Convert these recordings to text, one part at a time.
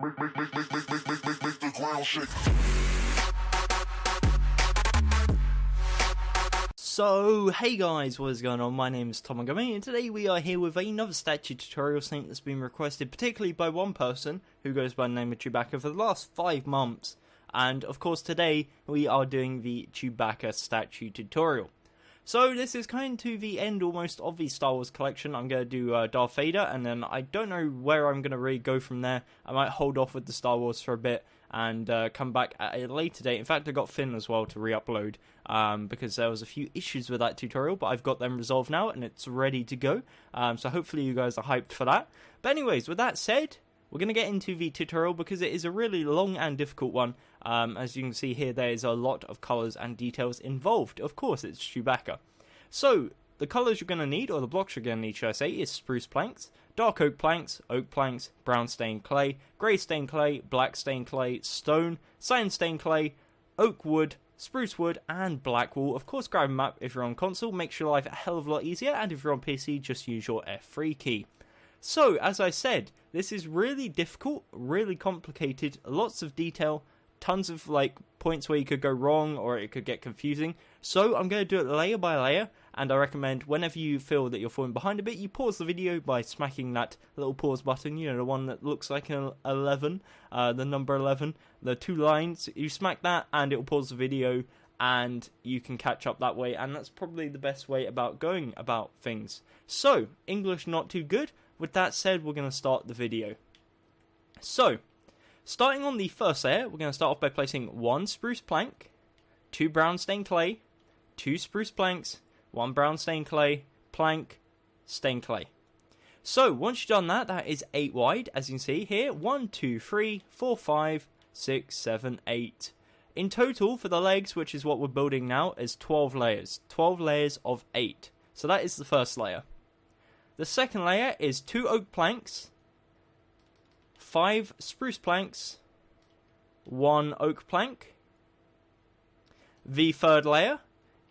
Make the ground shake. So, hey guys, what is going on? My name is Tom and Gummy, and today we are here with another statue tutorial, something that's been requested particularly by one person who goes by the name of Chewbacca for the last 5 months. And of course today we are doing the Chewbacca statue tutorial. So this is kind of the end almost of the Star Wars collection. I'm going to do Darth Vader, and then I don't know where I'm going to really go from there. I might hold off with the Star Wars for a bit and come back at a later date. In fact, I got Finn as well to re-upload because there was a few issues with that tutorial, but I've got them resolved now and it's ready to go. So hopefully you guys are hyped for that. But anyways, with that said, we're going to get into the tutorial because it is a really long and difficult one. As you can see here, there is a lot of colours and details involved. Of course, it's Chewbacca. So, the colours you're going to need, or the blocks you're going to need, should I say, is spruce planks, dark oak planks, brown stained clay, grey stained clay, black stained clay, stone, cyan stained clay, oak wood, spruce wood, and black wool. Of course, grab a map if you're on console, makes your life a hell of a lot easier, and if you're on PC, just use your F3 key. So, as I said, this is really difficult, really complicated, lots of detail, tons of points where you could go wrong or it could get confusing. So I'm going to do it layer by layer, and I recommend whenever you feel that you're falling behind a bit, you pause the video by smacking that little pause button, you know, the one that looks like an 11, the number 11, the 2 lines. You smack that and it will pause the video and you can catch up that way, and that's probably the best way about going about things. So, English not too good. With that said, we're going to start the video. So, starting on the first layer, we're going to start off by placing 1 spruce plank, 2 brown stained clay, 2 spruce planks, 1 brown stained clay, plank, stained clay. So, once you've done that, that is 8 wide, as you can see here. 1, 2, 3, 4, 5, 6, 7, 8. In total, for the legs, which is what we're building now, is 12 layers. 12 layers of 8. So that is the first layer. The second layer is 2 oak planks, 5 spruce planks, 1 oak plank. The third layer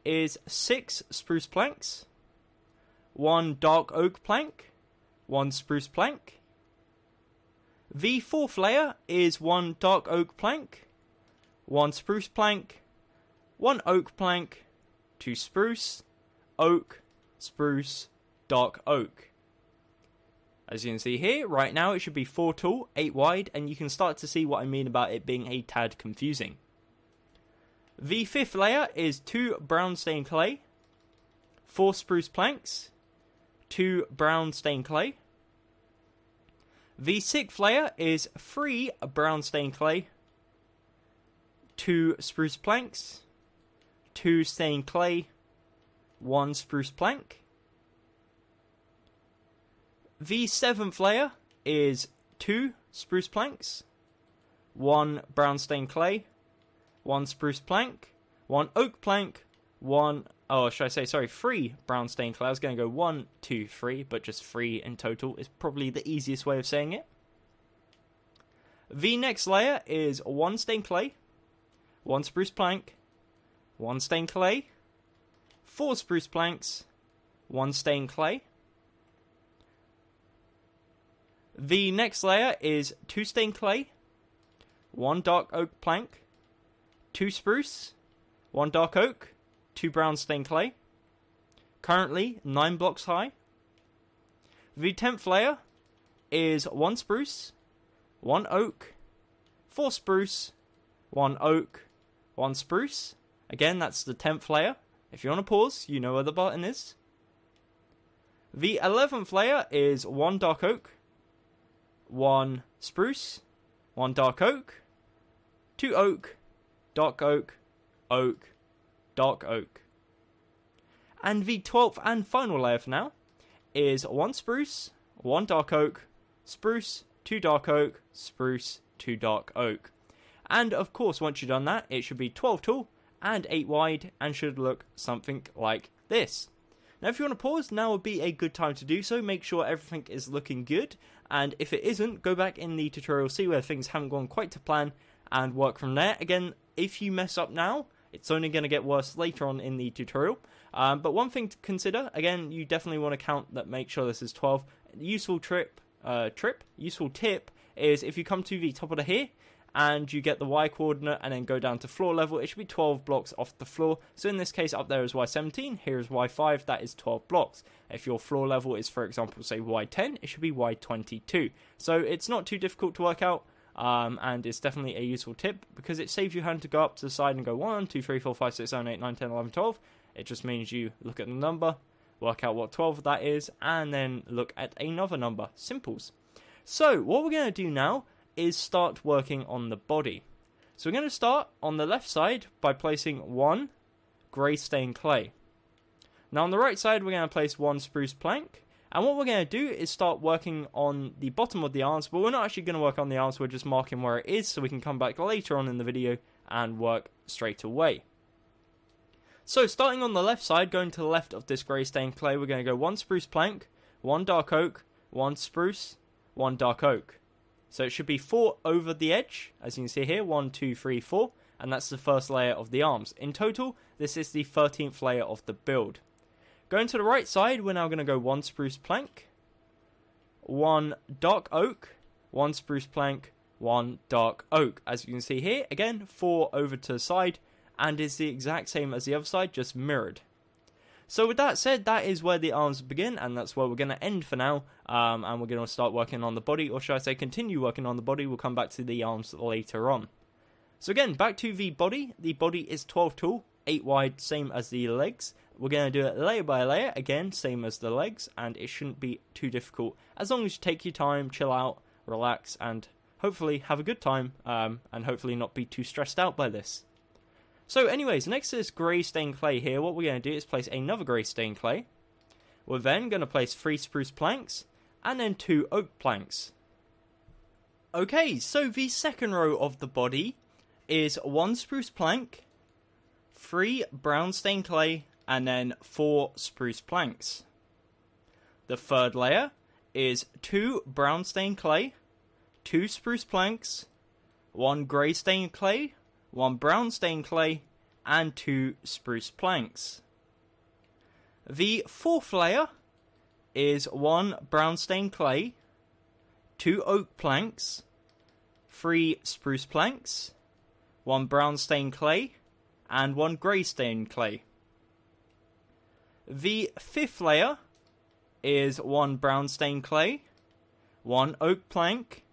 is 6 spruce planks, 1 dark oak plank, 1 spruce plank. The fourth layer is 1 dark oak plank, 1 spruce plank, 1 oak plank, 2 spruce, oak, spruce, dark oak. As you can see here, right now it should be 4 tall, 8 wide, and you can start to see what I mean about it being a tad confusing. The fifth layer is 2 brown stained clay, 4 spruce planks, 2 brown stained clay. The sixth layer is 3 brown stained clay, 2 spruce planks, 2 stained clay, 1 spruce plank. The seventh layer is 2 spruce planks, 1 brown stained clay, 1 spruce plank, 1 oak plank, 3 brown stained clay. I was going to go 1, 2, 3, but just 3 in total is probably the easiest way of saying it. The next layer is 1 stained clay, 1 spruce plank, 1 stained clay, 4 spruce planks, 1 stained clay. The next layer is 2 stained clay, 1 dark oak plank, 2 spruce, 1 dark oak, 2 brown stained clay. Currently 9 blocks high. The 10th layer is 1 spruce, 1 oak, 4 spruce, 1 oak, 1 spruce. Again, that's the 10th layer. If you want to pause, you know where the button is. The 11th layer is 1 dark oak, 1 spruce, 1 dark oak, 2 oak, dark oak, oak, dark oak. And the 12th and final layer for now is 1 spruce, 1 dark oak, spruce, 2 dark oak, spruce, 2 dark oak. And of course, once you've done that, it should be 12 tall and 8 wide and should look something like this. Now, if you want to pause, now would be a good time to do so. Make sure everything is looking good, and if it isn't, go back in the tutorial, see where things haven't gone quite to plan, and work from there. Again, if you mess up now, it's only going to get worse later on in the tutorial. But one thing to consider, again, you definitely want to count that, make sure this is 12. Useful tip is if you come to the top of the here, and you get the Y coordinate and then go down to floor level, it should be 12 blocks off the floor. So in this case, up there is Y17, here is Y5, that is 12 blocks. If your floor level is, for example, say Y10, it should be Y22. So it's not too difficult to work out, and it's definitely a useful tip, because it saves you having to go up to the side and go 1, 2, 3, 4, 5, 6, 7, 8, 9, 10, 11, 12. It just means you look at the number, work out what 12 that is, and then look at another number. Simples. So what we're going to do now is start working on the body. So we're going to start on the left side by placing 1 grey stained clay. Now on the right side we're going to place 1 spruce plank, and what we're going to do is start working on the bottom of the arms, but we're not actually going to work on the arms, we're just marking where it is so we can come back later on in the video and work straight away. So starting on the left side, going to the left of this grey stained clay, we're going to go 1 spruce plank, 1 dark oak, 1 spruce, 1 dark oak. So it should be 4 over the edge, as you can see here, 1, 2, 3, 4, and that's the first layer of the arms. In total, this is the 13th layer of the build. Going to the right side, we're now going to go 1 spruce plank, 1 dark oak, 1 spruce plank, 1 dark oak. As you can see here, again, 4 over to the side, and is the exact same as the other side, just mirrored. So with that said, that is where the arms begin, and that's where we're going to end for now, and we're going to start working on the body, or should I say continue working on the body. We'll come back to the arms later on. So again, back to the body. The body is 12 tall, 8 wide, same as the legs. We're going to do it layer by layer, again, same as the legs, and it shouldn't be too difficult, as long as you take your time, chill out, relax, and hopefully have a good time, and hopefully not be too stressed out by this. So anyways, next to this grey stained clay here, what we're going to do is place another grey stained clay. We're then going to place 3 spruce planks, and then 2 oak planks. Okay, so the second row of the body is 1 spruce plank, 3 brown stained clay, and then 4 spruce planks. The third layer is 2 brown stained clay, 2 spruce planks, 1 grey stained clay, 1 brown stained clay, and 2 spruce planks. The fourth layer is 1 brown stained clay, 2 oak planks, 3 spruce planks, 1 brown stained clay, and 1 grey stained clay. The fifth layer is 1 brown stained clay, 1 oak plank,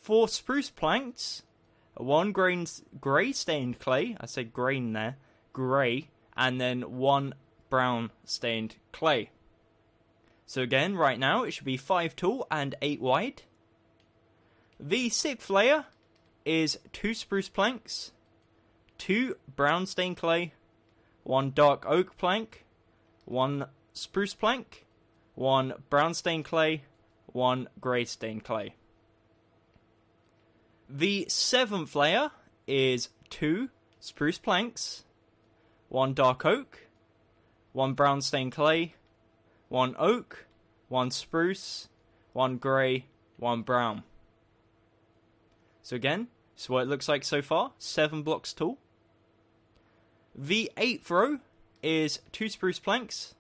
4 spruce planks, 1 grey stained clay, I said grain there, grey, and then 1 brown stained clay. So again, right now, it should be 5 tall and 8 wide. The sixth layer is 2 spruce planks, 2 brown stained clay, 1 dark oak plank, 1 spruce plank, 1 brown stained clay, 1 grey stained clay. The seventh layer is 2 spruce planks, 1 dark oak, 1 brown stained clay, 1 oak, 1 spruce, 1 grey, 1 brown. So again, this is what it looks like so far, 7 blocks tall. The eighth row is 2 spruce planks,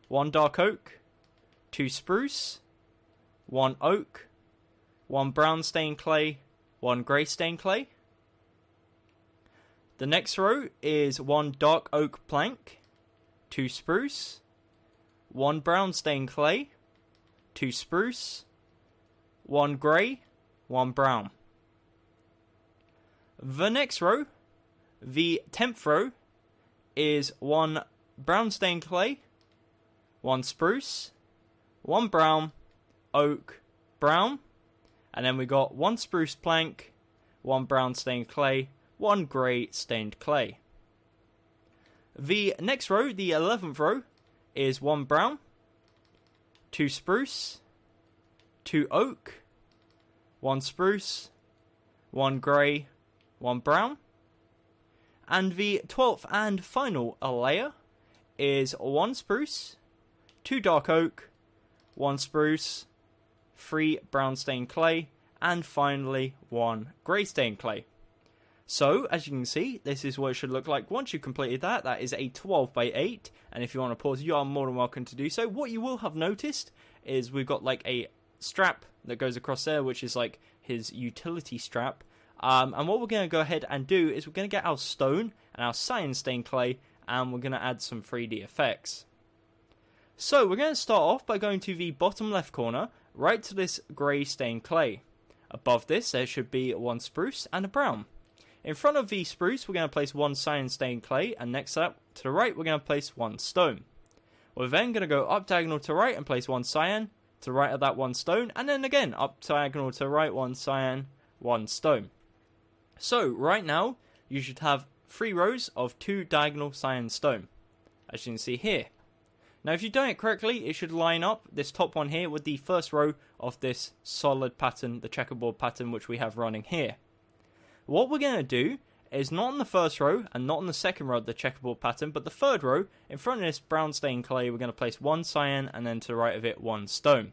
1 dark oak, 2 spruce, 1 oak, 1 brown stained clay, 1 grey stained clay. The next row is 1 dark oak plank, 2 spruce, 1 brown stained clay, 2 spruce, 1 grey, 1 brown. The next row, the 10th row, is 1 brown stained clay, 1 spruce, 1 brown, oak, brown, and then we got 1 spruce plank, 1 brown stained clay, 1 grey stained clay. The next row, the 11th row, is 1 brown, 2 spruce, 2 oak, 1 spruce, 1 grey, 1 brown. And the 12th and final layer is 1 spruce, 2 dark oak, 1 spruce, 3 brown stained clay, and finally 1 grey stained clay. So, as you can see, this is what it should look like once you've completed that. That is a 12 by 8, and if you want to pause, you are more than welcome to do so. What you will have noticed is we've got like a strap that goes across there, which is like his utility strap. And what we're going to go ahead and do is we're going to get our stone and our cyan stained clay, and we're going to add some 3D effects. So we're going to start off by going to the bottom left corner, right to this grey stained clay. Above this there should be one spruce and a brown. In front of the spruce we're going to place one cyan stained clay, and next up to the right we're going to place one stone. We're then going to go up diagonal to right and place one cyan, to the right of that one stone, and then again up diagonal to the right, one cyan, one stone. So right now you should have 3 rows of 2 diagonal cyan stone, as you can see here. Now if you've done it correctly, it should line up this top one here with the first row of this solid pattern, the checkerboard pattern which we have running here. What we're going to do is not on the first row and not on the second row of the checkerboard pattern, but the third row, in front of this brown stained clay, we're going to place one cyan and then to the right of it one stone.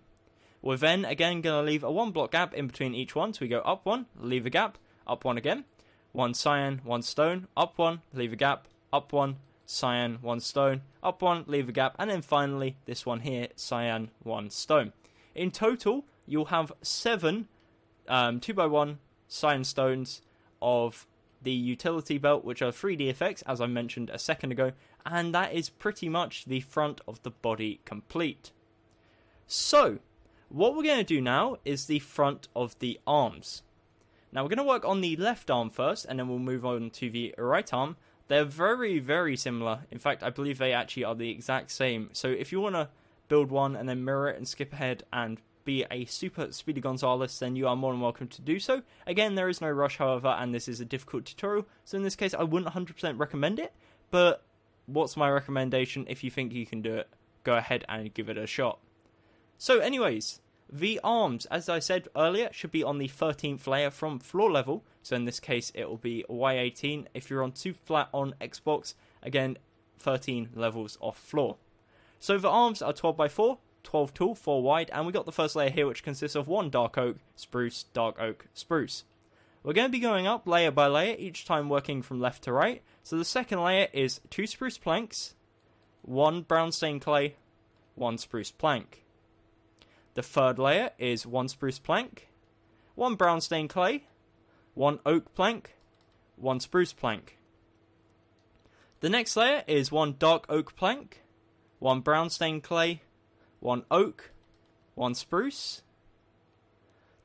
We're then again going to leave a 1 block gap in between each one, so we go up 1, leave a gap, up 1 again, one cyan, one stone, up 1, leave a gap, up 1, cyan, one stone, up 1, leave a gap, and then finally this one here, cyan, one stone. In total, you'll have 7 2x1 cyan stones of the utility belt, which are 3D effects, as I mentioned a second ago, and that is pretty much the front of the body complete. So, what we're going to do now is the front of the arms. Now we're going to work on the left arm first, and then we'll move on to the right arm. They're very, very similar. In fact, I believe they actually are the exact same. So if you want to build one and then mirror it and skip ahead and be a super Speedy Gonzales, then you are more than welcome to do so. Again, there is no rush, however, and this is a difficult tutorial, so in this case I wouldn't 100% recommend it, but what's my recommendation? If you think you can do it, go ahead and give it a shot. So anyways, the arms, as I said earlier, should be on the 13th layer from floor level, so in this case it will be Y18. If you're on super flat on Xbox, again 13 levels off floor. So the arms are 12x4, 12 tall, 4 wide, and we got the first layer here which consists of 1 dark oak, spruce, dark oak, spruce. We're going to be going up layer by layer, each time working from left to right. So the second layer is 2 spruce planks, 1 brown stained clay, 1 spruce plank. The third layer is 1 spruce plank, 1 brown stained clay, 1 oak plank, 1 spruce plank. The next layer is 1 dark oak plank, 1 brown stained clay, 1 oak, 1 spruce.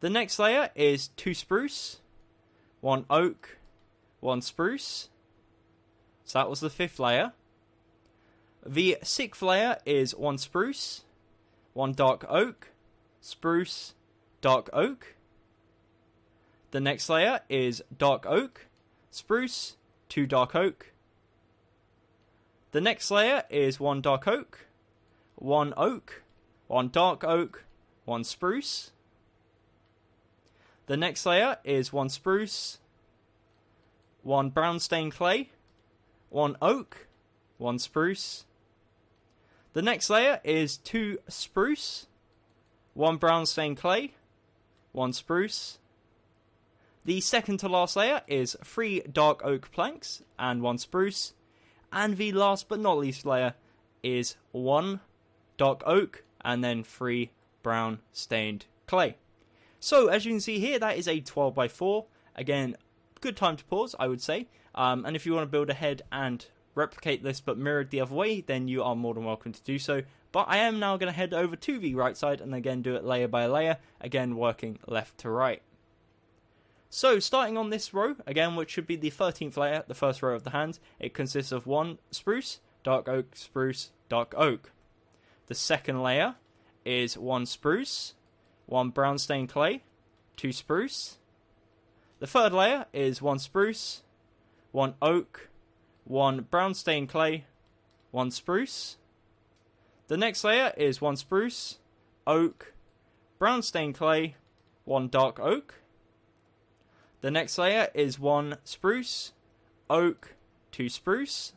The next layer is 2 spruce, 1 oak, 1 spruce. So that was the 5th layer. The 6th layer is 1 spruce, 1 dark oak, spruce, dark oak. The next layer is dark oak, spruce, 2 dark oak. The next layer is 1 dark oak, 1 oak, 1 dark oak, 1 spruce. The next layer is 1 spruce, 1 brown stained clay, 1 oak, 1 spruce. The next layer is 2 spruce, 1 brown stained clay, 1 spruce. The second to last layer is 3 dark oak planks and 1 spruce. And the last but not least layer is 1 dark oak and then 3 brown stained clay. So as you can see here, that is a 12x4. Again, good time to pause, I would say. And if you want to build ahead and replicate this but mirrored the other way, then you are more than welcome to do so. But I am now going to head over to the right side and again do it layer by layer, again working left to right. So starting on this row, again, which should be the 13th layer, the first row of the hands, it consists of 1 spruce, dark oak, spruce, dark oak. The second layer is 1 spruce, 1 brown stained clay, 2 spruce. The third layer is 1 spruce, 1 oak, 1 brown stained clay, 1 spruce. The next layer is 1 spruce, oak, brown stained clay, 1 dark oak. The next layer is 1 spruce, oak, 2 spruce.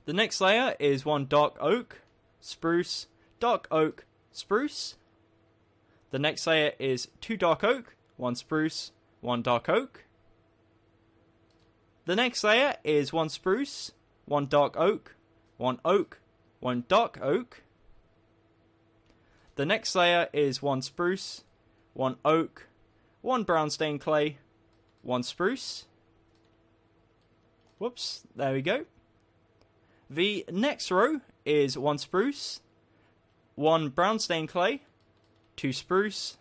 The next layer is 1 dark oak, spruce, dark oak, spruce. The next layer is 2 dark oak, 1 spruce, 1 dark oak. The next layer is 1 spruce, 1 dark oak, 1 oak, 1 dark oak. The next layer is 1 spruce, 1 oak, 1 brown stained clay, 1 spruce. Whoops, there we go. The next row is 1 spruce, 1 brown stained clay, 2 spruce.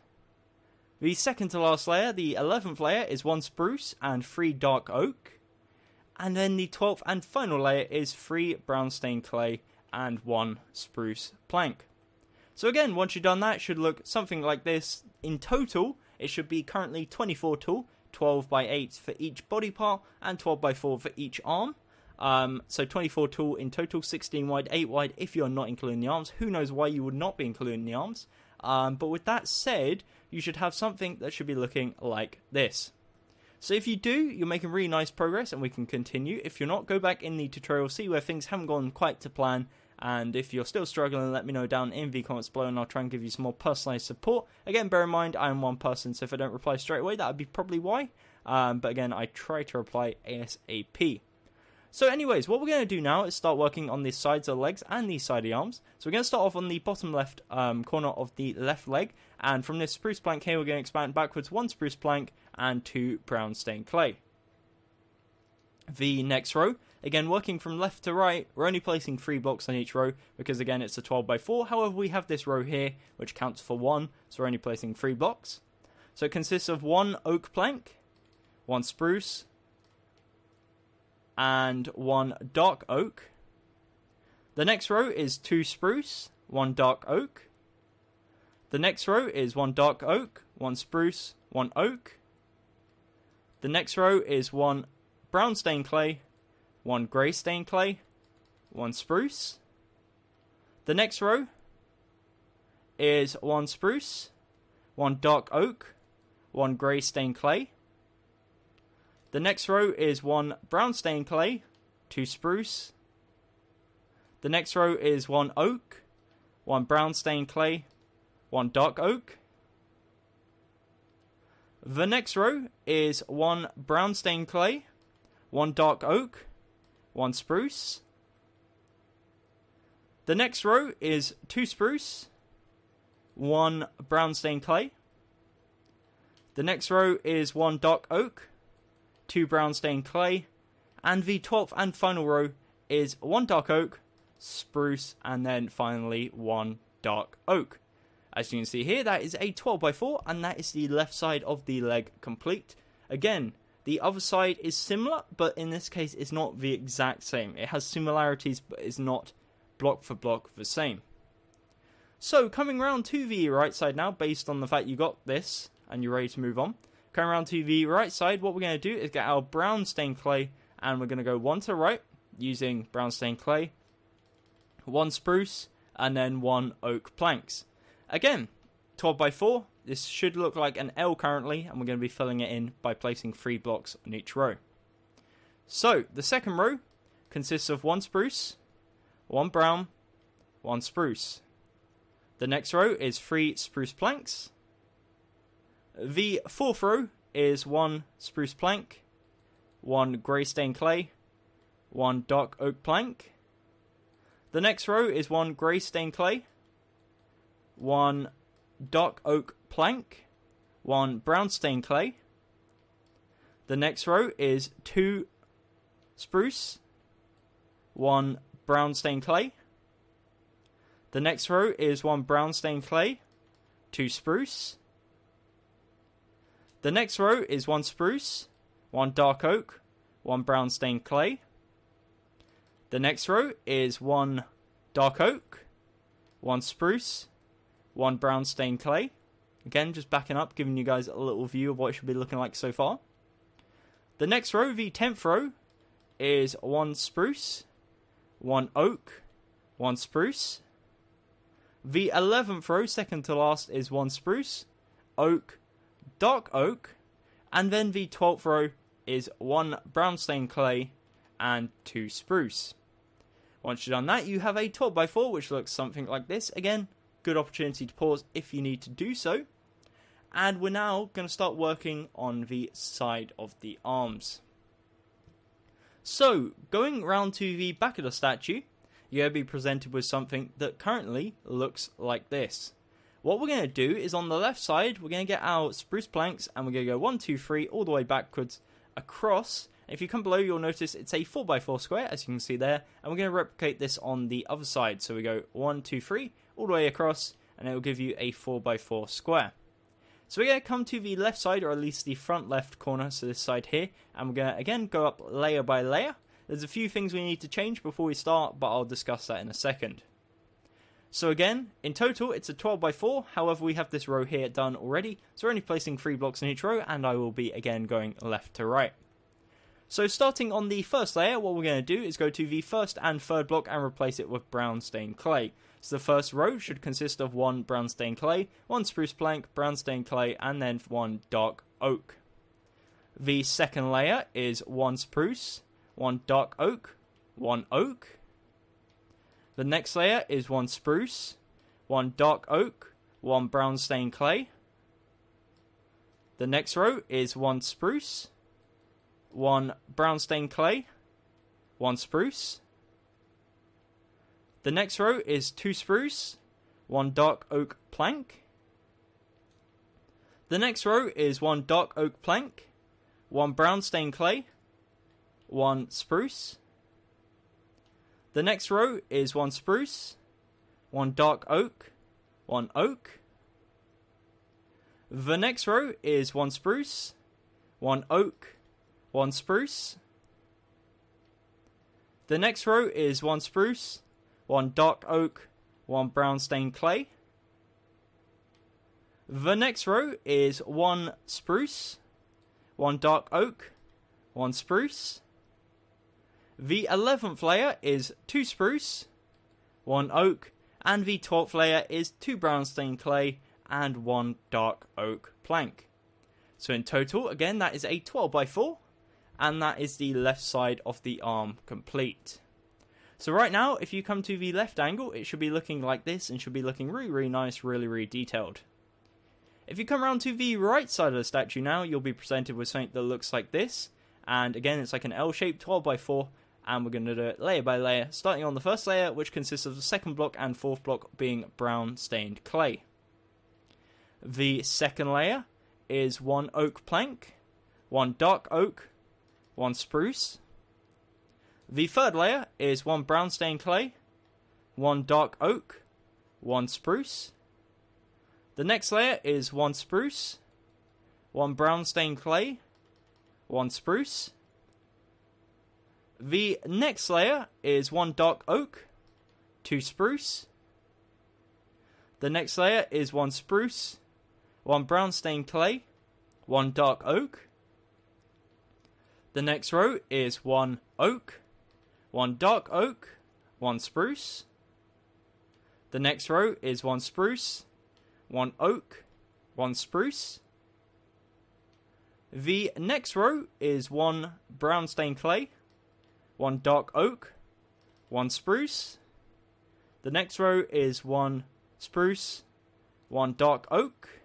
The second to last layer, the 11th layer, is 1 spruce and 3 dark oak. And then the 12th and final layer is 3 brown stained clay and 1 spruce plank. So again, once you've done that, it should look something like this. In total, it should be currently 24 tall, 12 by 8 for each body part, and 12 by 4 for each arm. So 24 tall in total, 16 wide, 8 wide if you're not including the arms. Who knows why you would not be including the arms. But with that said, you should have something that should be looking like this. So if you do, you're making really nice progress and we can continue. If you're not, go back in the tutorial, see where things haven't gone quite to plan. And if you're still struggling, let me know down in the comments below and I'll try and give you some more personalised support. Again, bear in mind, I am one person, so if I don't reply straight away, that would be probably why. But again, I try to reply ASAP. So anyways, what we're going to do now is start working on the sides of the legs and the side of the arms. So we're going to start off on the bottom left corner of the left leg. And from this spruce plank here, we're going to expand backwards 1 spruce plank and 2 brown stained clay. The next row, again working from left to right, we're only placing 3 blocks on each row because again it's a 12 by 4. However, we have this row here which counts for 1, so we're only placing 3 blocks. So it consists of 1 oak plank, 1 spruce, and 1 dark oak. The next row is 2 spruce, 1 dark oak. The next row is 1 dark oak, 1 spruce, 1 oak. The next row is 1 brown stained clay, 1 grey stained clay, 1 spruce. The next row is 1 spruce, 1 dark oak, 1 grey stained clay. The next row is 1 brown stained clay, 2 spruce. The next row is 1 oak, 1 brown stained clay, 1 dark oak. The next row is 1 brown stained clay, 1 dark oak, 1 spruce. The next row is 2 spruce, 1 brown stained clay. The next row is 1 dark oak, 2 brown stained clay. And the 12th and final row is 1 dark oak, spruce, and then finally 1 dark oak. As you can see here, that is a 12 by 4, and that is the left side of the leg complete. Again, the other side is similar, but in this case, it's not the exact same. It has similarities, but it's not block for block the same. So, coming around to the right side now, based on the fact you got this, and you're ready to move on. Coming around to the right side, what we're going to do is get our brown stained clay, and we're going to go 1 to the right, using brown stained clay, 1 spruce, and then 1 oak planks. Again, 12 by 4, this should look like an L currently, and we're going to be filling it in by placing 3 blocks on each row. So, the second row consists of 1 spruce, 1 brown, 1 spruce. The next row is 3 spruce planks. The fourth row is 1 spruce plank, 1 grey stained clay, 1 dark oak plank. The next row is 1 grey stained clay, 1 dark oak plank, 1 brown stained clay. The next row is 2 spruce, 1 brown stained clay. The next row is 1 brown stained clay, 2 spruce. The next row is 1 spruce, 1 dark oak, 1 brown stained clay. The next row is 1 dark oak, 1 spruce, 1 brown stained clay. Again, just backing up, giving you guys a little view of what it should be looking like so far. The next row, the 10th row, is 1 spruce, 1 oak, 1 spruce. The 11th row, second to last, is 1 spruce, oak, dark oak. And then the 12th row is 1 brown stained clay and 2 spruce. Once you've done that, you have a 12 by 4, which looks something like this. Again, good opportunity to pause if you need to do so. And we're now going to start working on the side of the arms. So, going round to the back of the statue, you're going to be presented with something that currently looks like this. What we're going to do is on the left side, we're going to get our spruce planks and we're going to go 1, 2, 3 all the way backwards across. If you come below, you'll notice it's a 4x4 square, as you can see there, and we're going to replicate this on the other side. So we go 1, 2, 3 all the way across, and it will give you a 4x4 square. So we're going to come to the left side, or at least the front left corner, so this side here, and we're going to again go up layer by layer. There's a few things we need to change before we start, but I'll discuss that in a second. So again, in total, it's a 12x4, however we have this row here done already, so we're only placing 3 blocks in each row, and I will be again going left to right. So starting on the first layer, what we're going to do is go to the first and third block and replace it with brown stained clay. So the first row should consist of 1 brown stained clay, 1 spruce plank, brown stained clay, and then 1 dark oak. The second layer is 1 spruce, 1 dark oak, 1 oak. The next layer is 1 spruce, 1 dark oak, 1 brown stained clay. The next row is 1 spruce, 1 brown stained clay, 1 spruce. The next row is 2 spruce, 1 dark oak plank. The next row is 1 dark oak plank, 1 brown stained clay, 1 spruce. The next row is 1 spruce, 1 dark oak, 1 oak. The next row is 1 spruce, 1 oak, 1 spruce. The next row is 1 spruce, 1 dark oak, 1 brown stained clay. The next row is 1 spruce, 1 dark oak, 1 spruce. The 11th layer is 2 spruce, 1 oak, and the 12th layer is 2 brown stained clay and 1 dark oak plank. So in total, again, that is a 12x4, and that is the left side of the arm complete. So right now, if you come to the left angle, it should be looking like this and should be looking really, really nice, really, really detailed. If you come around to the right side of the statue now, you'll be presented with something that looks like this. And again, it's like an L-shaped 12x4. And we're going to do it layer by layer, starting on the first layer, which consists of the second block and fourth block being brown stained clay. The second layer is 1 oak plank, 1 dark oak, 1 spruce. The third layer is 1 brown stained clay, 1 dark oak, 1 spruce. The next layer is 1 spruce, 1 brown stained clay, 1 spruce. The next layer is 1 dark oak, 2 spruce. The next layer is 1 spruce, 1 brown stained clay, 1 dark oak. The next row is 1 oak, 1 dark oak, 1 spruce. The next row is 1 spruce, 1 oak, 1 spruce. The next row is 1 brown stained clay, 1 dark oak, 1 spruce. The next row is 1 spruce, 1 dark oak,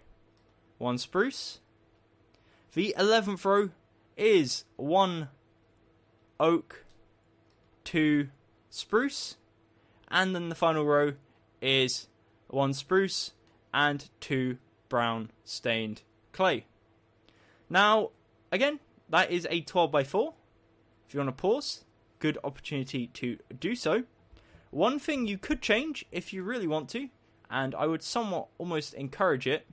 1 spruce. The 11th row is 1 oak, 2 spruce. And then the final row is 1 spruce and 2 brown stained clay. Now, again, that is a 12x4. If you want to pause, good opportunity to do so. One thing you could change if you really want to, and I would somewhat almost encourage it,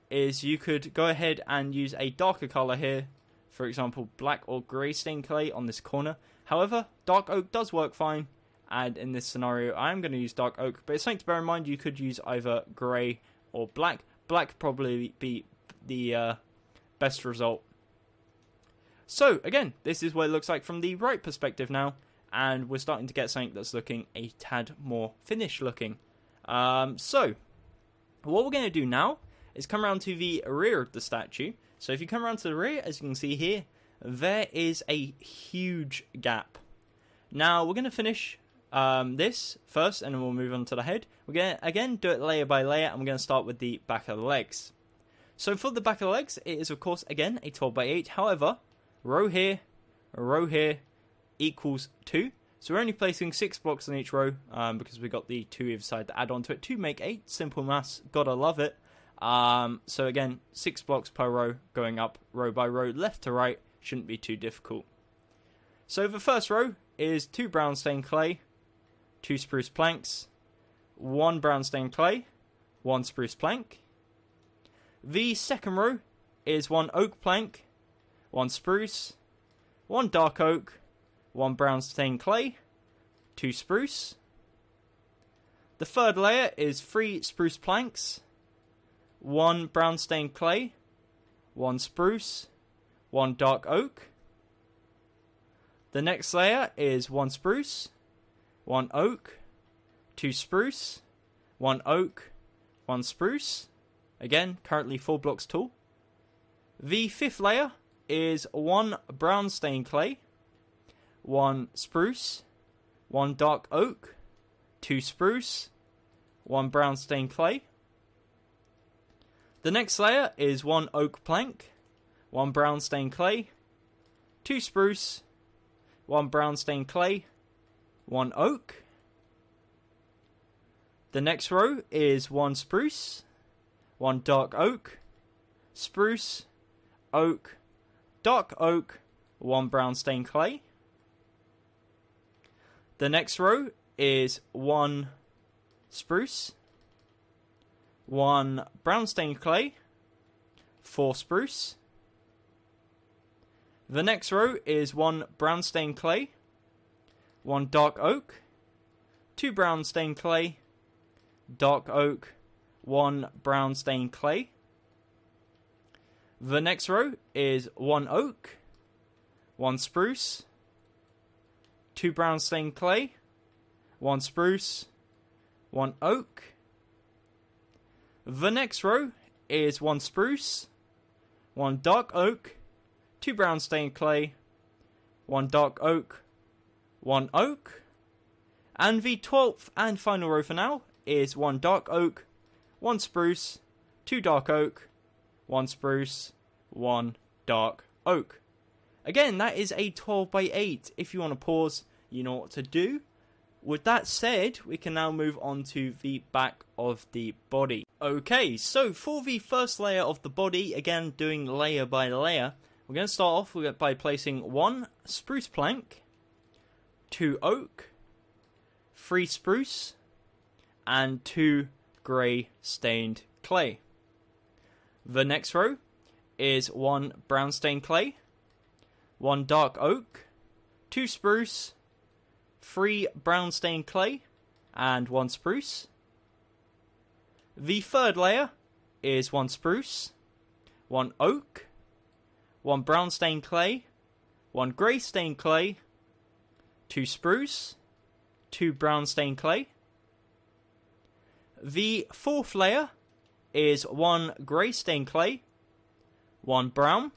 is you could go ahead and use a darker color here, for example black or grey stained clay on this corner. However, dark oak does work fine, and in this scenario I am going to use dark oak, but it's something to bear in mind. You could use either grey or black. Black probably be the best result. So, again, this is what it looks like from the right perspective now, and we're starting to get something that's looking a tad more finished looking. So, what we're going to do now is come around to the rear of the statue. So if you come around to the rear, as you can see here, there is a huge gap. Now, we're going to finish this first, and then we'll move on to the head. We're going to, again, do it layer by layer, and we're going to start with the back of the legs. So for the back of the legs, it is, of course, again, a 12x8. However, row here equals 2. So we're only placing 6 blocks on each row because we got the 2 either side to add on to it to make 8. Simple maths, gotta love it. So again, 6 blocks per row going up row by row, left to right, shouldn't be too difficult. So the first row is 2 brown stained clay, 2 spruce planks, 1 brown stained clay, 1 spruce plank. The second row is 1 oak plank, 1 spruce, 1 dark oak, 1 brown stained clay, 2 spruce. The third layer is 3 spruce planks, 1 brown stained clay, 1 spruce, 1 dark oak. The next layer is 1 spruce, 1 oak, 2 spruce, 1 oak, 1 spruce. Again, currently 4 blocks tall. The fifth layer is 1 brown stained clay, 1 spruce, 1 dark oak, 2 spruce, 1 brown stained clay. The next layer is 1 oak plank, 1 brown stained clay, 2 spruce, 1 brown stained clay, 1 oak. The next row is 1 spruce, 1 dark oak, spruce, oak, dark oak, 1 brown stained clay. The next row is 1 spruce, 1 brown stained clay, 4 spruce. The next row is 1 brown stained clay, 1 dark oak, 2 brown stained clay, dark oak, 1 brown stained clay. The next row is 1 oak, 1 spruce, 2 brown stained clay, 1 spruce, 1 oak. The next row is 1 spruce, 1 dark oak, 2 brown stained clay, 1 dark oak, 1 oak. And the 12th and final row for now is 1 dark oak, 1 spruce, 2 dark oak, 1 spruce, 1 dark oak. Again, that is a 12 by 8. If you want to pause, you know what to do. With that said, we can now move on to the back of the body. Okay, so for the first layer of the body, again doing layer by layer, we're going to start off by placing 1 spruce plank, 2 oak, 3 spruce, and 2 grey stained clay. The next row is 1 brown stained clay, 1 dark oak, 2 spruce, 3 brown stained clay, and 1 spruce. The third layer is 1 spruce, 1 oak, 1 brown stained clay, 1 grey stained clay, 2 spruce, 2 brown stained clay. The fourth layer is 1 grey stained clay, 1 brown,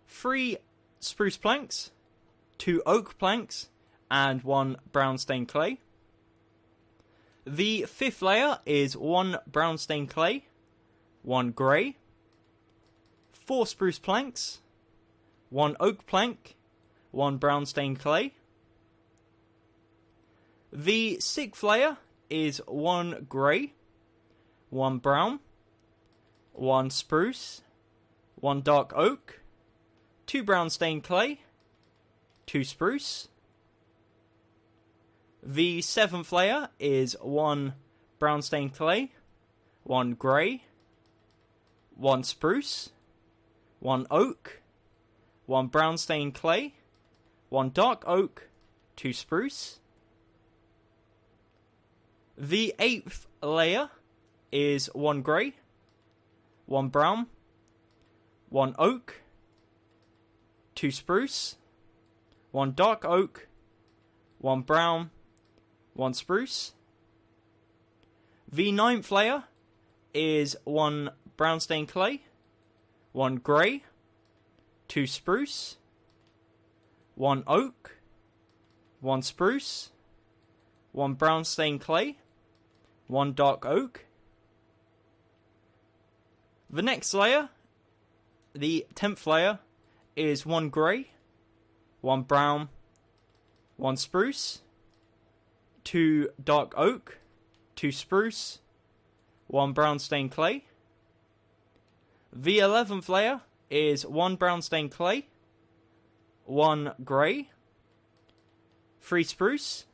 3 spruce planks, 2 oak planks, and 1 brown stained clay. The fifth layer is 1 brown stained clay, 1 grey, 4 spruce planks, 1 oak plank, 1 brown stained clay. The sixth layer is 1 grey, 1 brown, 1 spruce, 1 dark oak, 2 brown stained clay, 2 spruce. The seventh layer is 1 brown stained clay, 1 grey, 1 spruce, 1 oak, 1 brown stained clay, 1 dark oak, 2 spruce. The eighth layer is 1 grey, 1 brown, 1 oak, 2 spruce, 1 dark oak, 1 brown, 1 spruce. The ninth layer is 1 brown stained clay, 1 grey, 2 spruce, 1 oak, 1 spruce, 1 brown stained clay, 1 dark oak. The next layer, the 10th layer, is 1 grey, 1 brown, 1 spruce, 2 dark oak, 2 spruce, 1 brown stained clay. The 11th layer is 1 brown stained clay, 1 grey, 3 spruce,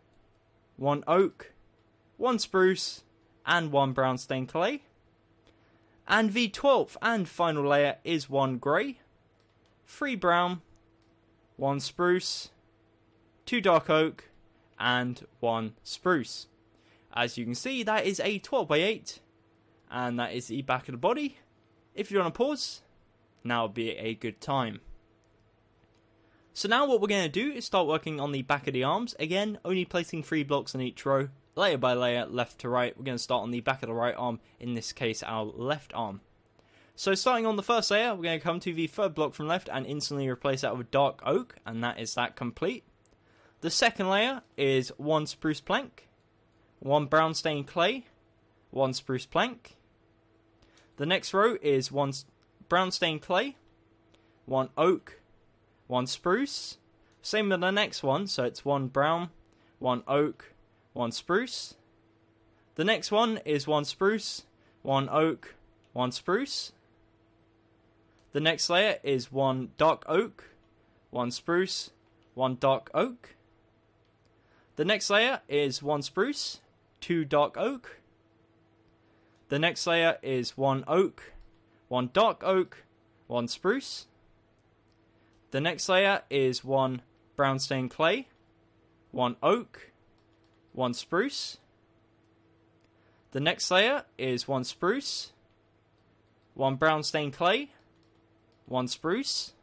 1 oak, 1 spruce, and 1 brown stained clay. And the 12th and final layer is 1 grey, 3 brown, 1 spruce, 2 dark oak, and 1 spruce. As you can see, that is a 12x8, and that is the back of the body. If you want to pause, now would be a good time. So now what we're going to do is start working on the back of the arms. Again, only placing 3 blocks on each row, layer by layer, left to right. We're going to start on the back of the right arm, in this case our left arm. So starting on the first layer, we're going to come to the 3rd block from left and instantly replace that with dark oak, and that is that complete. The second layer is 1 spruce plank, 1 brown stained clay, 1 spruce plank. The next row is 1 brown stained clay, 1 oak, 1 spruce. Same with the next one, so it's 1 brown, 1 oak, 1 spruce. The next one is 1 spruce, 1 oak, 1 spruce. The next layer is 1 dark oak, 1 spruce, 1 dark oak. The next layer is 1 spruce, 2 dark oak. The next layer is 1 oak, 1 dark oak, 1 spruce. The next layer is 1 brown stained clay, 1 oak, 1 spruce. The next layer is 1 spruce, 1 brown stained clay, 1 spruce.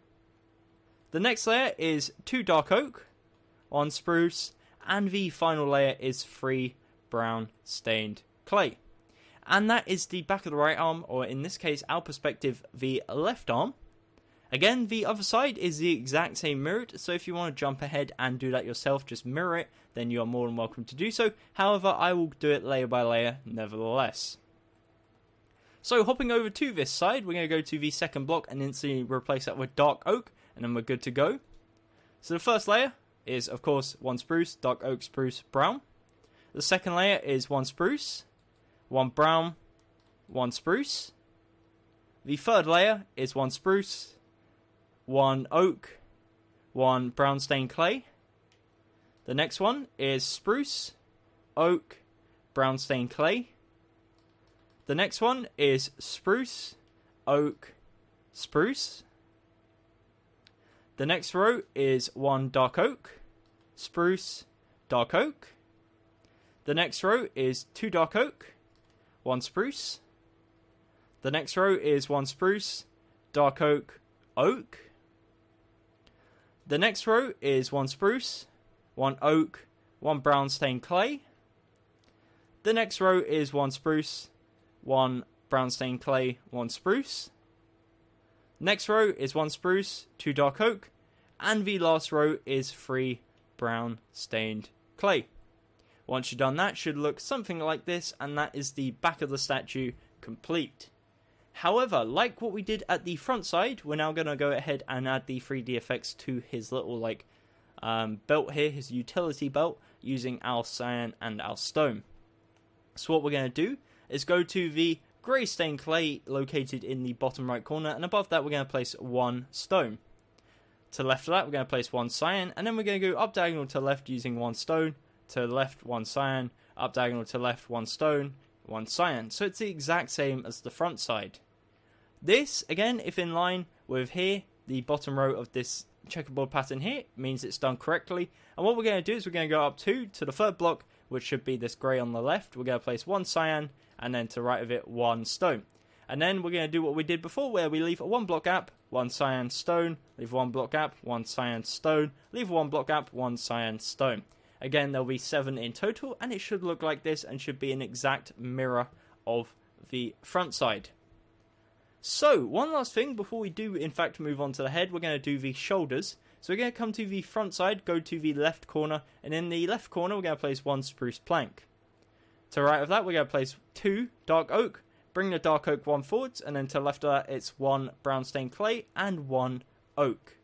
The next layer is 2 dark oak, 1 spruce, and the final layer is 3 brown stained clay. And that is the back of the right arm, or in this case, our perspective, the left arm. Again, the other side is the exact same mirrored, so if you want to jump ahead and do that yourself, just mirror it, then you are more than welcome to do so. However, I will do it layer by layer, nevertheless. So, hopping over to this side, we're going to go to the second block and instantly replace that with dark oak, and then we're good to go. So the first layer is, of course, 1 spruce, dark oak, spruce, brown. The second layer is 1 spruce, 1 brown, 1 spruce. The third layer is 1 spruce, 1 oak, 1 brown stained clay. The next one is spruce, oak, brown stained clay. The next one is spruce, oak, spruce. The next row is 1 dark oak, spruce, dark oak. The next row is 2 dark oak, 1 spruce. The next row is 1 spruce, dark oak, oak. The next row is 1 spruce, 1 oak, 1 brown stained clay. The next row is 1 spruce, 1 brown stained clay, 1 spruce. Next row is 1 spruce, 2 dark oak, and the last row is 3 brown stained clay. Once you've done that, should look something like this, and that is the back of the statue complete. However, like what we did at the front side, we're now going to go ahead and add the 3D effects to his little belt here, his utility belt, using our cyan and our stone. So what we're going to do is go to the grey stained clay located in the bottom right corner, and above that we're going to place 1 stone. To the left of that we're going to place 1 cyan, and then we're going to go up diagonal to the left using 1 stone, to the left 1 cyan, up diagonal to the left 1 stone, 1 cyan. So it's the exact same as the front side. This, again, if in line with here, the bottom row of this checkerboard pattern here, means it's done correctly. And what we're going to do is we're going to go up to the 3rd block, which should be this grey on the left. We're going to place 1 cyan, and then to the right of it 1 stone. And then we're going to do what we did before, where we leave a 1 block gap, 1 cyan stone, leave 1 block gap, 1 cyan stone, leave 1 block gap, 1 cyan stone. Again, there'll be 7 in total, and it should look like this and should be an exact mirror of the front side. So, one last thing before we do in fact move on to the head, we're going to do the shoulders. So we're going to come to the front side, go to the left corner, and in the left corner we're going to place 1 spruce plank. To the right of that we're going to place 2 dark oak, bring the dark oak 1 forwards, and then to the left of that it's 1 brown stained clay and 1 oak.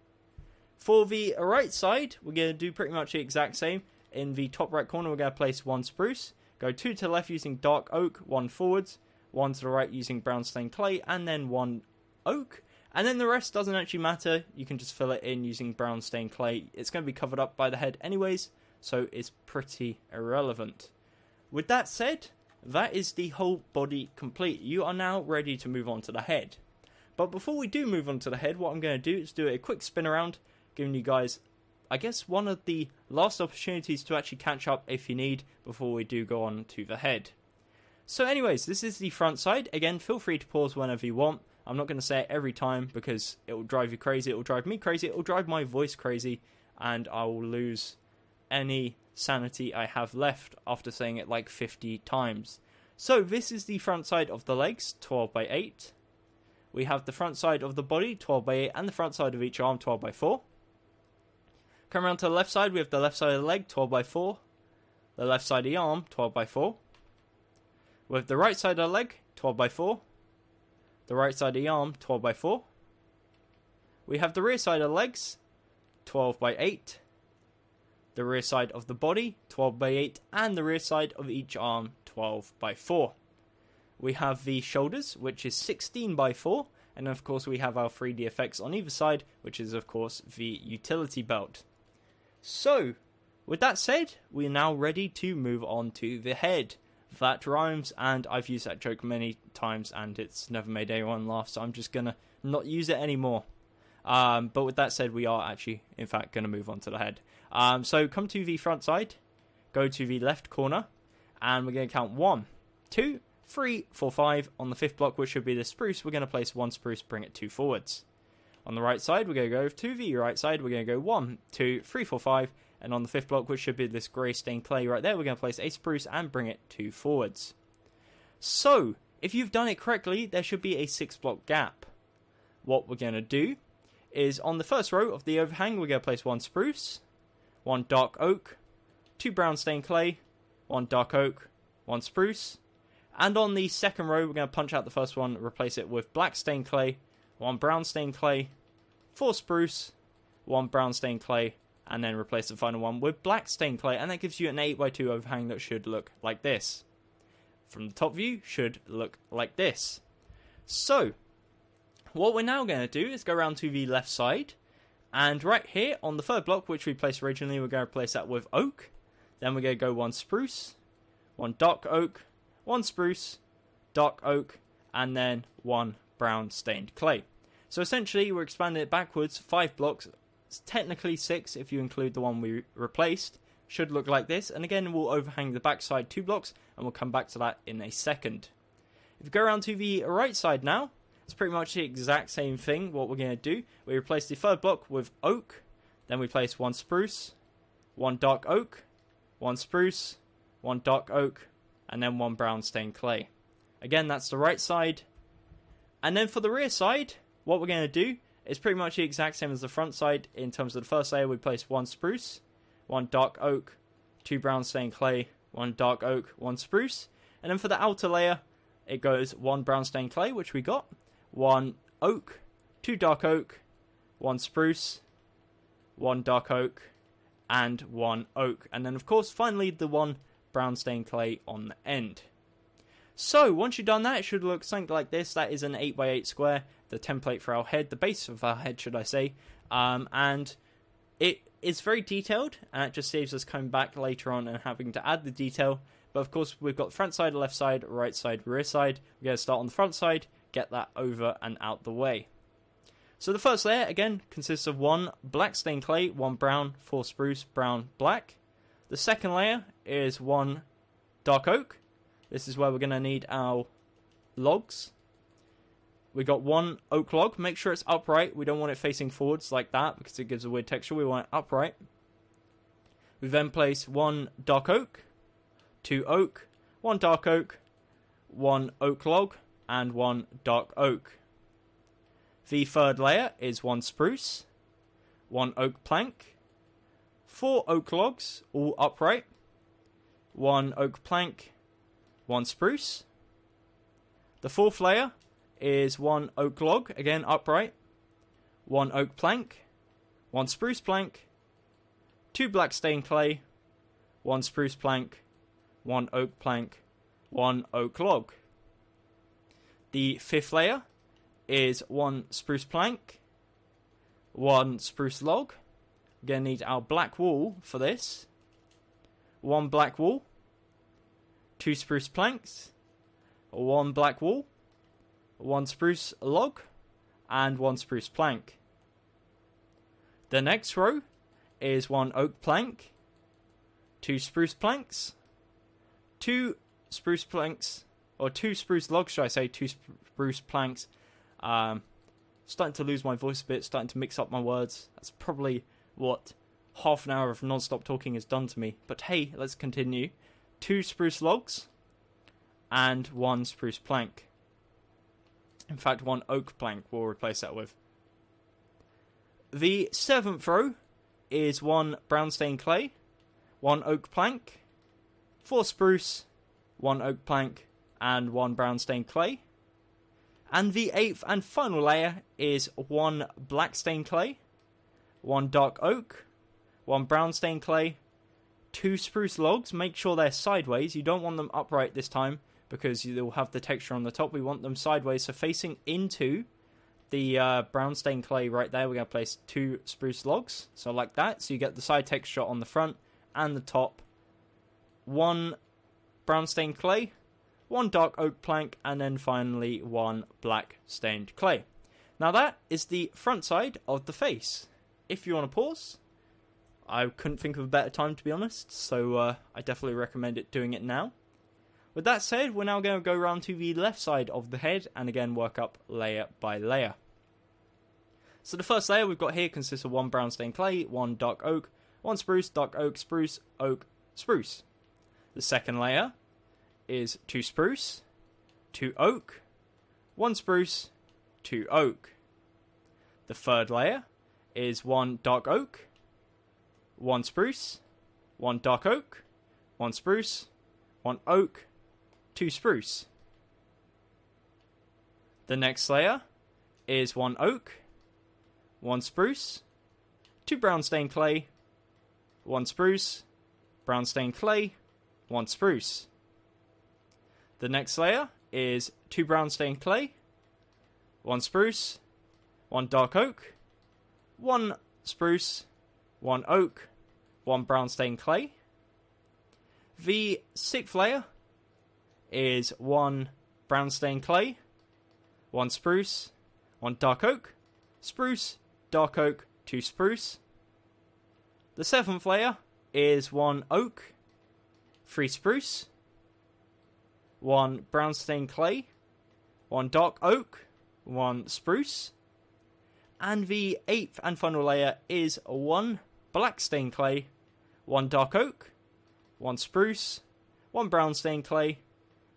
For the right side, we're going to do pretty much the exact same. In the top right corner, we're going to place 1 spruce. Go 2 to the left using dark oak, 1 forwards. 1 to the right using brown stained clay, and then 1 oak. And then the rest doesn't actually matter. You can just fill it in using brown stained clay. It's going to be covered up by the head anyways, so it's pretty irrelevant. With that said, that is the whole body complete. You are now ready to move on to the head. But before we do move on to the head, what I'm going to do is do a quick spin around, giving you guys, I guess, one of the last opportunities to actually catch up if you need, before we do go on to the head. So anyways, this is the front side. Again, feel free to pause whenever you want. I'm not going to say it every time because it will drive you crazy, it will drive me crazy, it will drive my voice crazy, and I will lose any sanity I have left after saying it like 50 times. So this is the front side of the legs, 12 by 8. We have the front side of the body, 12 by 8, and the front side of each arm, 12 by 4. Come around to the left side, we have the left side of the leg, 12 by 4. The left side of the arm, 12 by 4. With the right side of the leg, 12 by 4. The right side of the arm, 12 by 4. We have the rear side of the legs, 12 by 8. The rear side of the body, 12 by 8. And the rear side of each arm, 12 by 4. We have the shoulders, which is 16 by 4. And of course we have our 3D effects on either side, which is of course the utility belt. So, with that said, we're now ready to move on to the head. That rhymes, and I've used that joke many times, and it's never made anyone laugh, so I'm just going to not use it anymore. But with that said, we are actually, in fact, going to move on to the head. So come to the front side, go to the left corner, and we're going to count 1, 2, 3, 4, 5. On the 5th block, which should be the spruce, we're going to place 1 spruce, bring it 2 forwards. On the right side, we're going to go to the right side, we're going to go 1, 2, 3, 4, 5. And on the 5th block, which should be this grey stained clay right there, we're going to place a spruce and bring it 2 forwards. So, if you've done it correctly, there should be a 6 block gap. What we're going to do is, on the first row of the overhang, we're going to place 1 spruce, 1 dark oak, 2 brown stained clay, 1 dark oak, 1 spruce. And on the second row, we're going to punch out the first one, replace it with black stained clay, 1 brown stained clay, 4 spruce, 1 brown stained clay, and then replace the final one with black stained clay, and that gives you an 8x2 overhang that should look like this. From the top view, should look like this. So, what we're now going to do is go around to the left side, and right here on the 3rd block, which we placed originally, we're going to replace that with oak. Then we're going to go 1 spruce, 1 dark oak, 1 spruce, dark oak, and then 1 brown stained clay. So essentially, we're expanding it backwards 5 blocks. It's technically 6 if you include the one we replaced. Should look like this, and again we'll overhang the backside 2 blocks, and we'll come back to that in a second. If you go around to the right side now, it's pretty much the exact same thing. What we're going to do, we replace the 3rd block with oak, then we place 1 spruce, 1 dark oak, 1 spruce, 1 dark oak, and then 1 brown stained clay. Again, that's the right side. And then for the rear side, what we're going to do, it's pretty much the exact same as the front side. In terms of the first layer, we place 1 spruce, 1 dark oak, 2 brown stained clay, 1 dark oak, 1 spruce. And then for the outer layer, it goes 1 brown stained clay, which we got, 1 oak, 2 dark oak, 1 spruce, 1 dark oak, and 1 oak. And then, of course, finally, the 1 brown stained clay on the end. So, once you've done that, it should look something like this. That is an 8x8 square, the template for our head, the base of our head, should I say. And it is very detailed, and it just saves us coming back later on and having to add the detail. But of course, we've got front side, left side, right side, rear side. We're going to start on the front side, get that over and out the way. So the first layer, again, consists of 1 black stained clay, 1 brown, 4 spruce, brown, black. The second layer is 1 dark oak. This is where we're going to need our logs. We got 1 oak log. Make sure it's upright. We don't want it facing forwards like that because it gives a weird texture. We want it upright. We then place 1 dark oak, 2 oak, 1 dark oak, 1 oak log, and 1 dark oak. The third layer is 1 spruce, 1 oak plank, 4 oak logs, all upright, 1 oak plank, 1 spruce. The fourth layer is 1 oak log, again upright, 1 oak plank, 1 spruce plank, 2 black stained clay, 1 spruce plank, 1 oak plank, 1 oak log. The 5th layer is 1 spruce plank, 1 spruce log. We're going to need our black wool for this. 1 black wool, 2 spruce planks, 1 black wool, 1 spruce log, and 1 spruce plank. The next row is 1 oak plank, 2 spruce planks, 2 spruce planks, or 2 spruce logs, should I say, 2 spruce planks. Starting to lose my voice a bit, starting to mix up my words. That's probably what half an hour of non-stop talking has done to me. But hey, let's continue. 2 spruce logs and 1 spruce plank. In fact, 1 oak plank we'll replace that with. The 7th row is 1 brown stained clay, 1 oak plank, 4 spruce, 1 oak plank, and 1 brown stained clay. And the 8th and final layer is 1 black stained clay, 1 dark oak, 1 brown stained clay, 2 spruce logs. Make sure they're sideways. You don't want them upright this time because you'll have the texture on the top. We want them sideways, so facing into the brown stained clay right there. We're going to place 2 spruce logs, so like that. So you get the side texture on the front and the top. 1 brown stained clay, 1 dark oak plank, and then finally 1 black stained clay. Now that is the front side of the face. If you want to pause, I couldn't think of a better time to be honest, so I definitely recommend doing it now. With that said, we're now going to go around to the left side of the head and again work up layer by layer. So the first layer we've got here consists of 1 brown stained clay, 1 dark oak, 1 spruce, dark oak, spruce, oak, spruce. The second layer is 2 spruce, 2 oak, 1 spruce, 2 oak. The third layer is 1 dark oak, 1 spruce, 1 dark oak, 1 spruce, 1 oak, 2 spruce. The next layer is 1 oak, 1 spruce, 2 brown stained clay, 1 spruce, brown stained clay, 1 spruce. The next layer is 2 brown stained clay, 1 spruce, 1 dark oak, 1 spruce, 1 oak, 1 brown stained clay. The 6th layer is 1 brown stained clay, 1 spruce, 1 dark oak, spruce, dark oak, 2 spruce. The 7th layer is 1 oak, 3 spruce, 1 brown stained clay, 1 dark oak, 1 spruce. And the 8th and final layer is 1 black stained clay, 1 dark oak, 1 spruce, 1 brown stained clay,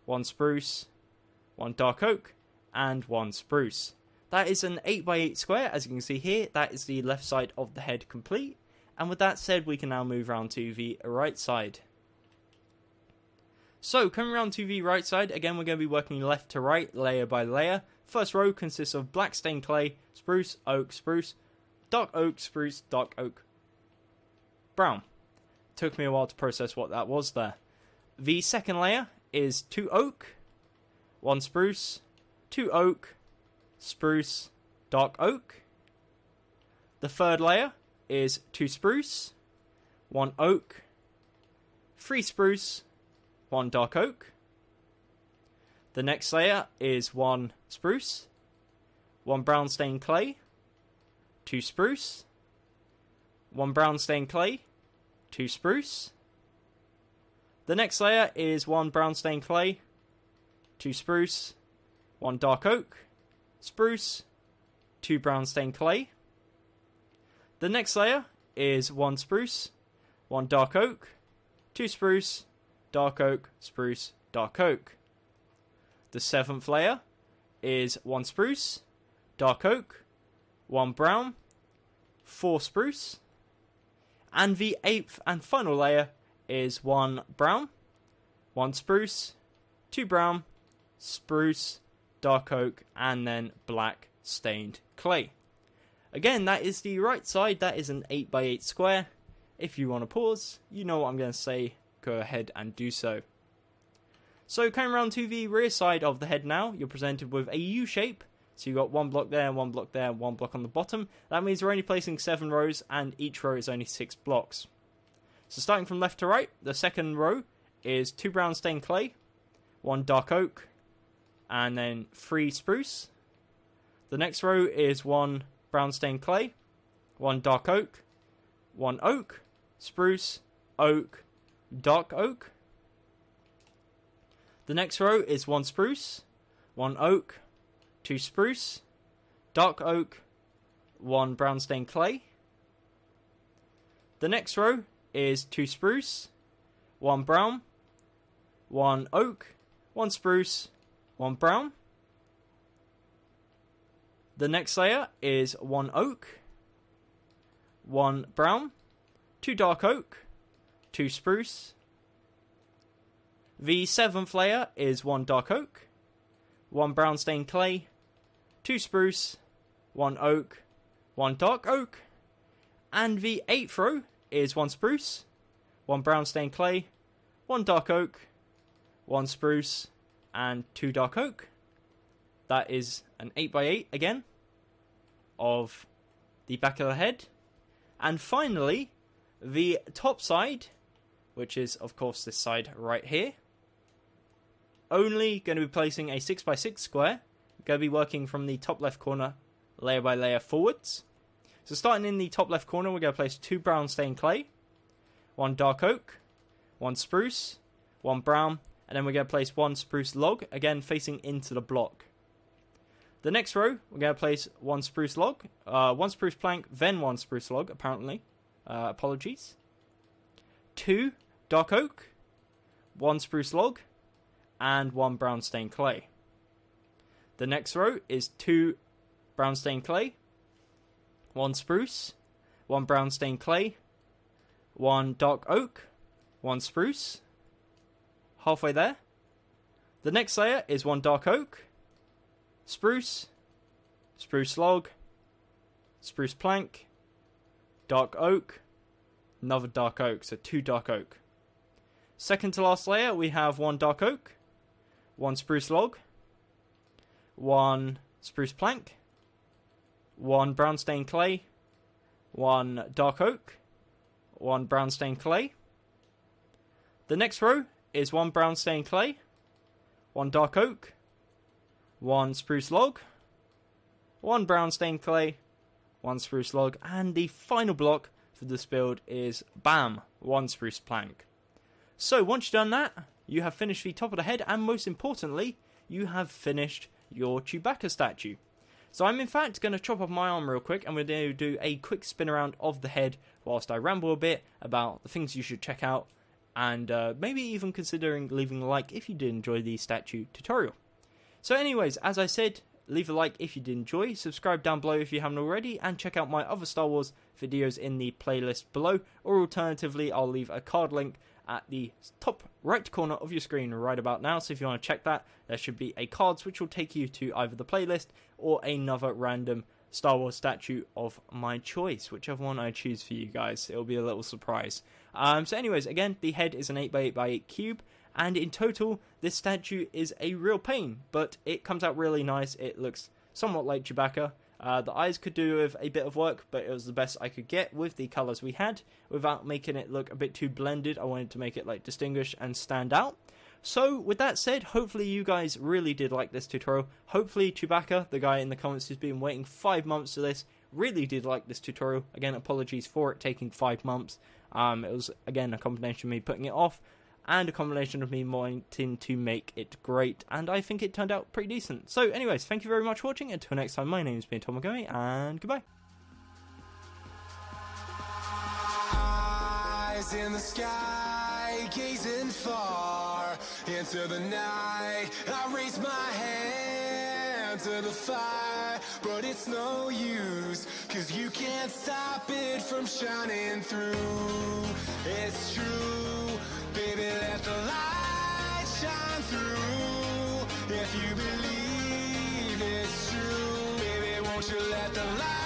1 spruce, 1 dark oak, and 1 spruce. That is an 8x8 square, as you can see here. That is the left side of the head complete. And with that said, we can now move around to the right side. So, coming around to the right side, again we're going to be working left to right, layer by layer. First row consists of black stained clay, spruce, dark oak, spruce, dark oak, brown. Took me a while to process what that was there. The second layer is 2 oak, 1 spruce, 2 oak, spruce, dark oak. The third layer is 2 spruce, 1 oak, 3 spruce, 1 dark oak. The next layer is 1 spruce, 1 brown stained clay, 2 spruce, 1 brown stained clay, 2 spruce. The next layer is 1 brown stained clay, 2 spruce, 1 dark oak, spruce, 2 brown stained clay. The next layer is 1 spruce, 1 dark oak, 2 spruce, dark oak, spruce, dark oak. The 7th layer is 1 spruce, dark oak, 1 brown, 4 spruce. And the 8th and final layer is 1 brown, 1 spruce, 2 brown, spruce, dark oak, and then black stained clay. Again, that is the right side. That is an 8x8 square. If you want to pause, you know what I'm going to say. Go ahead and do so. So coming around to the rear side of the head now, you're presented with a U shape. So you've got one block there, one block there, one block on the bottom. That means we're only placing 7 rows, and each row is only 6 blocks. So starting from left to right, the second row is 2 brown stained clay, 1 dark oak, and then 3 spruce. The next row is 1 brown stained clay, 1 dark oak, 1 oak, spruce, oak, dark oak. The next row is 1 spruce, 1 oak, 2 spruce, dark oak, 1 brown stained clay. The next row is 2 spruce, 1 brown, 1 oak, 1 spruce, 1 brown. The next layer is 1 oak, 1 brown, 2 dark oak, 2 spruce. The 7th layer is 1 dark oak, 1 brown stained clay, 2 spruce, 1 oak, 1 dark oak. And the 8th row is 1 spruce, 1 brown stained clay, 1 dark oak, 1 spruce, and 2 dark oak. That is an 8x8 again of the back of the head. And finally, the top side, which is of course this side right here. Only going to be placing a 6x6 square. Going to be working from the top left corner layer by layer forwards. So starting in the top left corner, we're going to place 2 brown stained clay, 1 dark oak, 1 spruce, 1 brown, and then we're going to place 1 spruce log, again facing into the block. The next row, we're going to place 1 spruce log, 1 spruce plank, then 1 spruce log, apparently. Apologies. 2 dark oak, 1 spruce log, and 1 brown stained clay. The next row is 2 brown stained clay, 1 spruce, 1 brown stained clay, 1 dark oak, 1 spruce. Halfway there. The next layer is 1 dark oak, spruce, spruce log, spruce plank, dark oak, another dark oak, so 2 dark oak. Second to last layer, we have 1 dark oak, 1 spruce log, 1 spruce plank, 1 brown stained clay, 1 dark oak, 1 brown stained clay. The next row is 1 brown stained clay, 1 dark oak, 1 spruce log, 1 brown stained clay, 1 spruce log, and the final block for this build is BAM! 1 spruce plank. So once you've done that, you have finished the top of the head, and most importantly, you have finished your Chewbacca statue. So I'm in fact going to chop off my arm real quick, and we're going to do a quick spin around of the head whilst I ramble a bit about the things you should check out, and maybe even considering leaving a like if you did enjoy the statue tutorial. So anyways, as I said, leave a like if you did enjoy, subscribe down below if you haven't already, and check out my other Star Wars videos in the playlist below, or alternatively I'll leave a card link at the top right corner of your screen right about now, so if you want to check that, there should be a cards which will take you to either the playlist or another random Star Wars statue of my choice, whichever one I choose for you guys. It'll be a little surprise. So anyways, again, the head is an 8x8x8 cube, and in total, this statue is a real pain, but it comes out really nice. It looks somewhat like Chewbacca. The eyes could do with a bit of work, but it was the best I could get with the colours we had, without making it look a bit too blended. I wanted to make it like distinguish and stand out. So with that said, hopefully you guys really did like this tutorial. Hopefully Chewbacca, the guy in the comments who's been waiting 5 months for this, really did like this tutorial. Again, apologies for it taking 5 months. It was, again, a combination of me putting it off, and a combination of me wanting to make it great, and I think it turned out pretty decent. So anyways, thank you very much for watching. Until next time, my name's been Gummy, and goodbye. Eyes in the sky, gazing far into the night. I raise my hand to the fire, but it's no use, 'cause you can't stop it from shining through. It's true, baby, let the light shine through. If you believe it's true, baby, won't you let the light